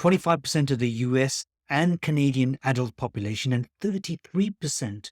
25% of the US and Canadian adult population, and 33%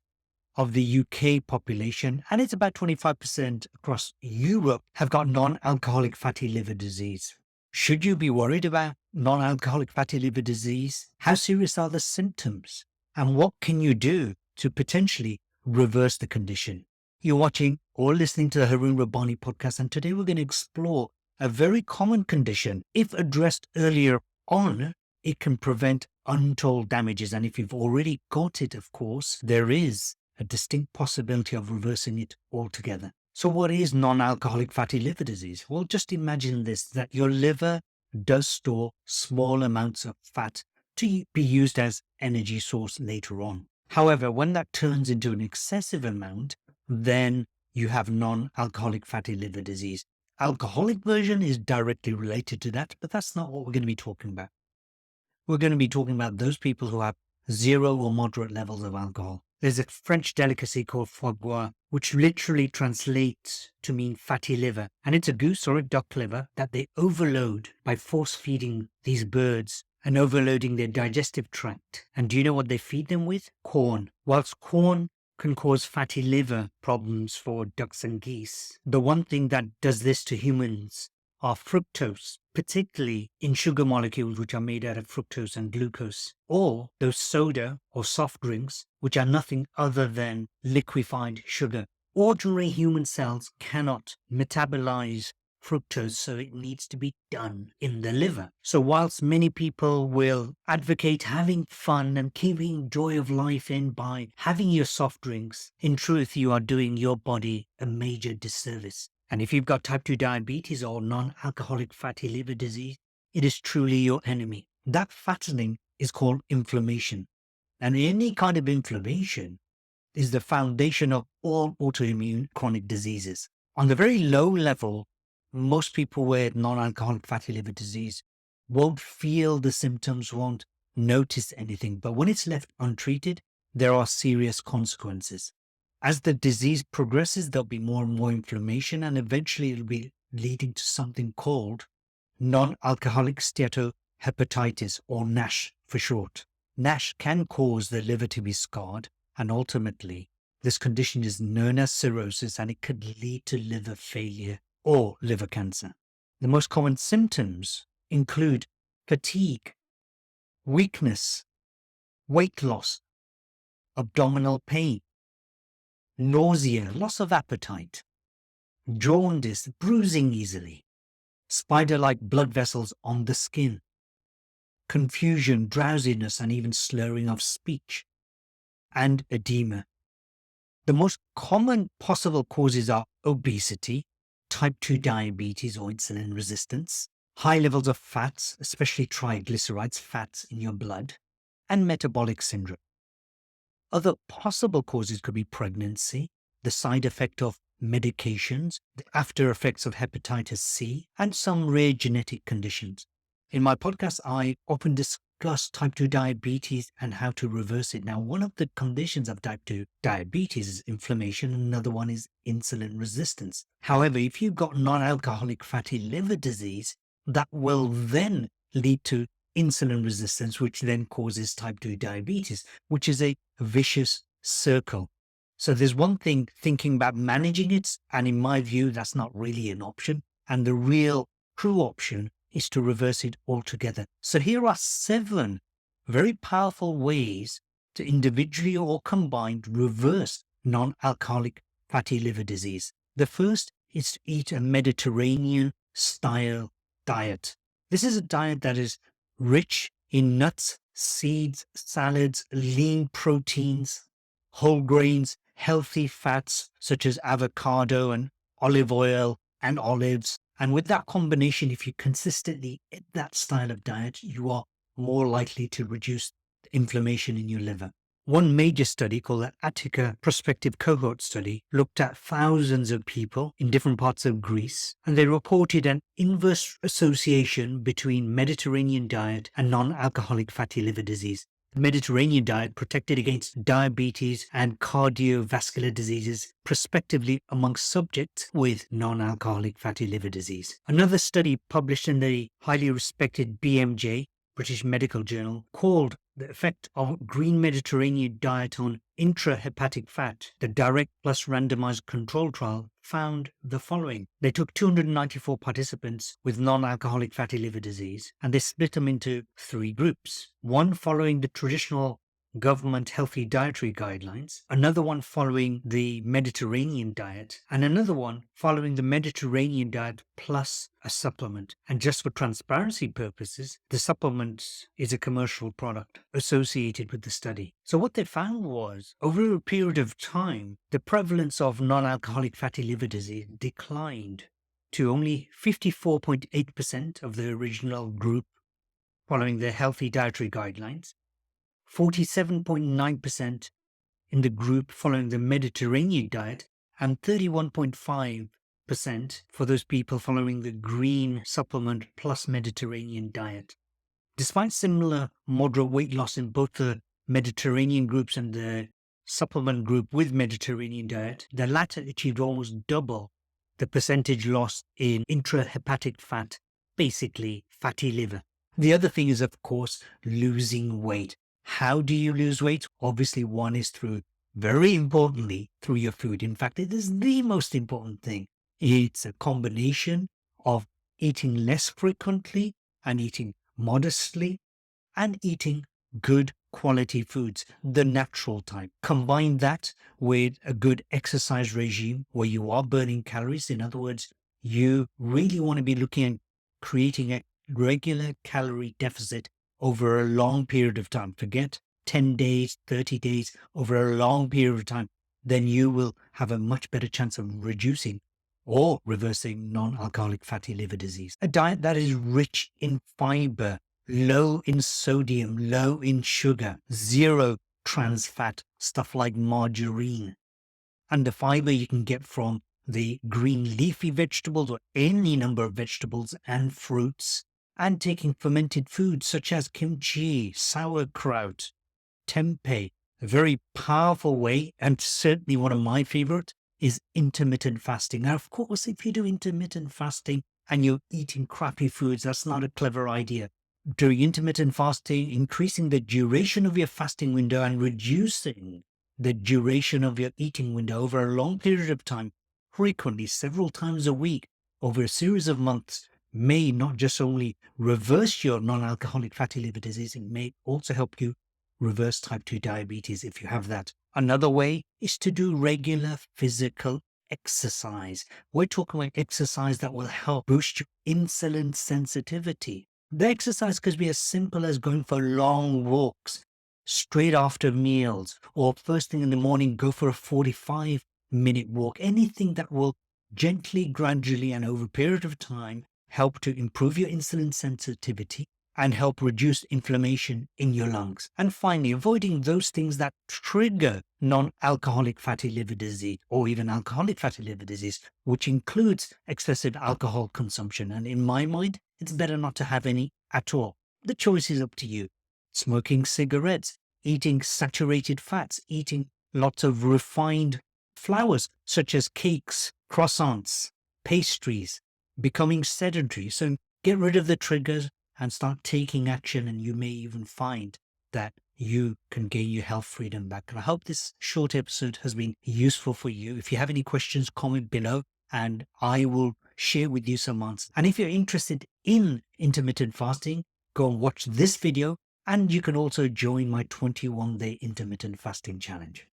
of the UK population, and it's about 25% across Europe, have got non-alcoholic fatty liver disease. Should you be worried about non-alcoholic fatty liver disease? How serious are the symptoms? And what can you do to potentially reverse the condition? You're watching or listening to the Harun Rabbani podcast, and today we're going to explore a very common condition. If addressed earlier on, it can prevent untold damages. And if you've already got it, of course, there is a distinct possibility of reversing it altogether. So what is non-alcoholic fatty liver disease? Well, just imagine this, that your liver does store small amounts of fat to be used as energy source later on. However, when that turns into an excessive amount, then you have non-alcoholic fatty liver disease. Alcoholic version is directly related to that, but that's not what we're going to be talking about. We're going to be talking about those people who have zero or moderate levels of alcohol. There's a French delicacy called foie gras, which literally translates to mean fatty liver. And it's a goose or a duck liver that they overload by force feeding these birds and overloading their digestive tract. And do you know what they feed them with? Corn. Whilst corn can cause fatty liver problems for ducks and geese, the one thing that does this to humans are fructose, particularly in sugar molecules which are made out of fructose and glucose, or those soda or soft drinks, which are nothing other than liquefied sugar. Ordinary human cells cannot metabolize fructose, so it needs to be done in the liver. So whilst many people will advocate having fun and keeping joy of life in by having your soft drinks, in truth, you are doing your body a major disservice. And if you've got type 2 diabetes or non-alcoholic fatty liver disease, it is truly your enemy. That fattening is called inflammation. And any kind of inflammation is the foundation of all autoimmune chronic diseases. On the very low level, most people with non-alcoholic fatty liver disease won't feel the symptoms, won't notice anything. But when it's left untreated, there are serious consequences. As the disease progresses, there'll be more and more inflammation, and eventually it'll be leading to something called non-alcoholic steatohepatitis, or NASH for short. NASH can cause the liver to be scarred, and ultimately this condition is known as cirrhosis, and it could lead to liver failure or liver cancer. The most common symptoms include fatigue, weakness, weight loss, abdominal pain, nausea, loss of appetite, jaundice, bruising easily, spider-like blood vessels on the skin, confusion, drowsiness, and even slurring of speech, and edema. The most common possible causes are obesity, type 2 diabetes or insulin resistance, high levels of fats, especially triglycerides, fats in your blood, and metabolic syndrome. Other possible causes could be pregnancy, the side effect of medications, the after effects of hepatitis C, and some rare genetic conditions. In my podcast, I often discuss type 2 diabetes and how to reverse it. Now, one of the conditions of type 2 diabetes is inflammation, and another one is insulin resistance. However, if you've got non-alcoholic fatty liver disease, that will then lead to insulin resistance, which then causes type 2 diabetes, which is a vicious circle. So there's one thing thinking about managing it, and in my view, that's not really an option. And the real true option is to reverse it altogether. So here are 7 very powerful ways to individually or combined reverse non-alcoholic fatty liver disease. The first is to eat a Mediterranean style diet. This is a diet that is rich in nuts, seeds, salads, lean proteins, whole grains, healthy fats such as avocado and olive oil and olives. And with that combination, if you consistently eat that style of diet, you are more likely to reduce inflammation in your liver. One major study called the Attica Prospective Cohort Study looked at thousands of people in different parts of Greece, and they reported an inverse association between Mediterranean diet and non-alcoholic fatty liver disease. The Mediterranean diet protected against diabetes and cardiovascular diseases, prospectively amongst subjects with non-alcoholic fatty liver disease. Another study published in the highly respected BMJ British Medical Journal, called the effect of green Mediterranean diet on intrahepatic fat. The direct plus randomized control trial found the following. They took 294 participants with non-alcoholic fatty liver disease, and they split them into 3 groups. One following the traditional government healthy dietary guidelines, another one following the Mediterranean diet, and another one following the Mediterranean diet plus a supplement. And just for transparency purposes, the supplement is a commercial product associated with the study. So what they found was, over a period of time, the prevalence of non-alcoholic fatty liver disease declined to only 54.8% of the original group following the healthy dietary guidelines, 47.9% in the group following the Mediterranean diet, and 31.5% for those people following the green supplement plus Mediterranean diet. Despite similar moderate weight loss in both the Mediterranean groups and the supplement group with Mediterranean diet, the latter achieved almost double the percentage loss in intrahepatic fat, basically fatty liver. The other thing is, of course, losing weight. How do you lose weight? Obviously, one is very importantly, through your food. In fact, it is the most important thing. It's a combination of eating less frequently and eating modestly and eating good quality foods, the natural type. Combine that with a good exercise regime where you are burning calories. In other words, you really want to be looking at creating a regular calorie deficit over a long period of time. Forget 10 days, 30 days, over a long period of time. Then you will have a much better chance of reducing or reversing non-alcoholic fatty liver disease. A diet that is rich in fiber, low in sodium, low in sugar, zero trans fat, stuff like margarine. And the fiber you can get from the green leafy vegetables or any number of vegetables and fruits, and taking fermented foods such as kimchi, sauerkraut, tempeh. A very powerful way, and certainly one of my favorite, is intermittent fasting. Now, of course, if you do intermittent fasting and you're eating crappy foods, that's not a clever idea. During intermittent fasting, increasing the duration of your fasting window and reducing the duration of your eating window over a long period of time, frequently several times a week, over a series of months, may not just only reverse your non-alcoholic fatty liver disease, it may also help you reverse type 2 diabetes if you have that. Another way is to do regular physical exercise. We're talking about exercise that will help boost your insulin sensitivity. The exercise could be as simple as going for long walks straight after meals, or first thing in the morning, go for a 45-minute walk. Anything that will gently, gradually, and over a period of time help to improve your insulin sensitivity and help reduce inflammation in your lungs. And finally, avoiding those things that trigger non-alcoholic fatty liver disease or even alcoholic fatty liver disease, which includes excessive alcohol consumption. And in my mind, it's better not to have any at all. The choice is up to you. Smoking cigarettes, eating saturated fats, eating lots of refined flours such as cakes, croissants, pastries, becoming sedentary. So get rid of the triggers and start taking action, and you may even find that you can gain your health freedom back. And I hope this short episode has been useful for you. If you have any questions, comment below and I will share with you some answers. And if you're interested in intermittent fasting, go and watch this video, and you can also join my 21-day intermittent fasting challenge.